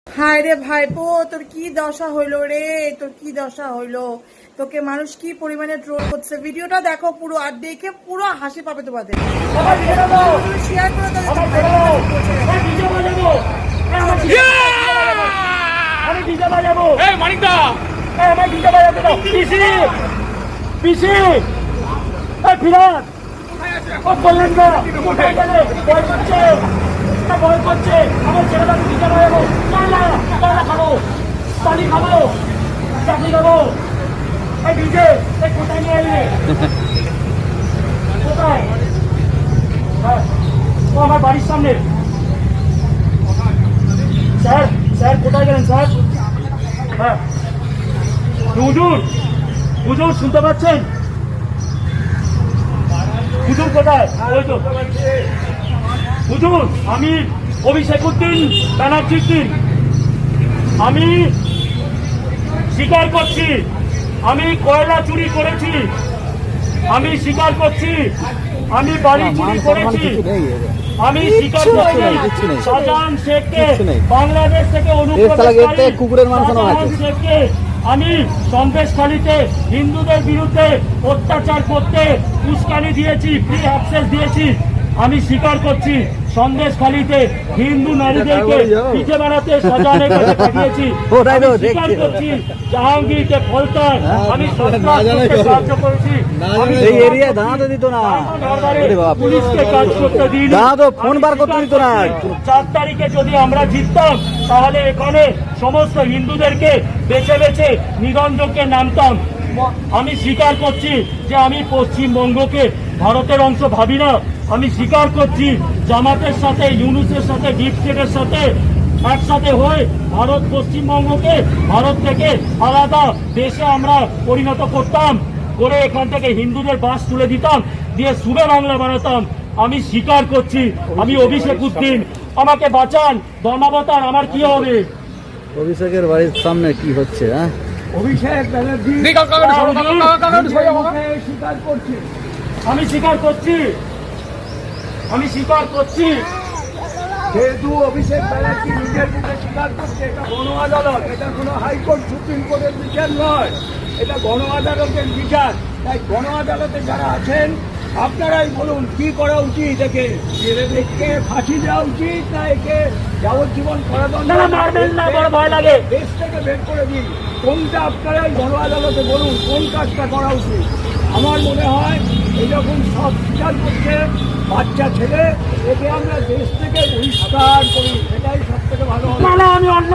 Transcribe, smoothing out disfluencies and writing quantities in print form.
হায় রে ভাইপো, তোর কি দশা হইলো রে, তোর কি দশা হইলো। তোকে মানুষ কি পরিমাণে ট্রোল করছে, ভিডিওটা দেখো পুরো, আর দেখে পুরো হাসি পাবে তোমাদের। শেয়ার করে ভয় করছে আমার ছেলেটা দিতে পারবো খাবো পানি খাবো চাকরি খাবো ভিজে কোথায় নিয়ে এলে কোথায় ও আমার বাড়ির সামনে স্যার স্যার কোথায় গেলেন স্যার হ্যাঁ হুজুর হুজুর শুনতে পাচ্ছেন হুজুর কোথায় ওই তো হুজুর আমি অভিষেকুদ্দিন ব্যানার্জির দিন আমি স্বীকার করছি আমি কয়লা চুরি করেছি, আমি স্বীকার করছি আমি বাড়ি চুরি করেছি, আমি স্বীকার করছি শাহজাহান শেখকে বাংলাদেশ থেকে অনুপ্রবেশকারী শেখকে আমি সন্দেশখালীতে হিন্দুদের বিরুদ্ধে অত্যাচার করতে উস্কানি দিয়েছি, ফ্রি অ্যাক্সেস দিয়েছি। আমি স্বীকার করছি সন্দেশখালীতে হিন্দু নারীদেরকে পিঠে বানাতে শাহজাহানের কাছে পাঠিয়েছি। স্বীকার করছি জাহাঙ্গীরকে ফলতার আমি সাহায্য করেছি, পুলিশকে কাজ করতে দিই। 4 তারিখে যদি আমরা জিততাম তাহলে এখানে সমস্ত হিন্দুদেরকে বেছে বেছে নিরঞ্জনকে নামতাম। আমি স্বীকার করছি যে আমি পশ্চিমবঙ্গকে ভারতের অংশ ভাবি না। আমি স্বীকার করছি জামাতের সাথে ইউনুসের সাথে ডিপ স্টেটের সাথে একসাথে হয়ে ভারত পশ্চিমবঙ্গকে ভারত থেকে আলাদা দেশে আমরা পরিণত করতাম, করে এখান থেকে হিন্দুদের বাস তুলে দিতাম, দিয়ে সুবে বাংলা বানাতাম। আমি স্বীকার করছি আমি অভিষেকুদ্দিন, আমাকে বাঁচান ধর্মাবতার, আমার কি হবে? অভিষেকের বাড়ির সামনে কি হচ্ছে? হ্যাঁ অভিষেক ব্যানার্জি স্বীকার করছি আমি স্বীকার করছি আমি স্বীকার করছি যেহেতু অভিষেক ব্যানার্জি নিজের মুখে স্বীকার করছে এটা গণ আদালত, এটা কোনো হাইকোর্ট সুপ্রিম কোর্টের বিচার নয়, এটা গণ আদালতের বিচার। তাই গণ আদালতে যারা আছেন আপনারাই বলুন কি করা উচিত, একে ফাঁসি দেওয়া উচিত না একে যাবজ্জীবন কারাদণ্ড মারবেন না, বড় ভয় লাগে, দেশ থেকে বের করে দিন, কোনটা আপনারাই গণ আদালতে বলুন কোন কাজটা করা উচিত। আমার মনে হয় এরকম সব স্বীকার করছে বাচ্চা ছেলে, একে আমরা দেশ থেকে বহিষ্কার করি, এটাই সব থেকে ভালো হবে।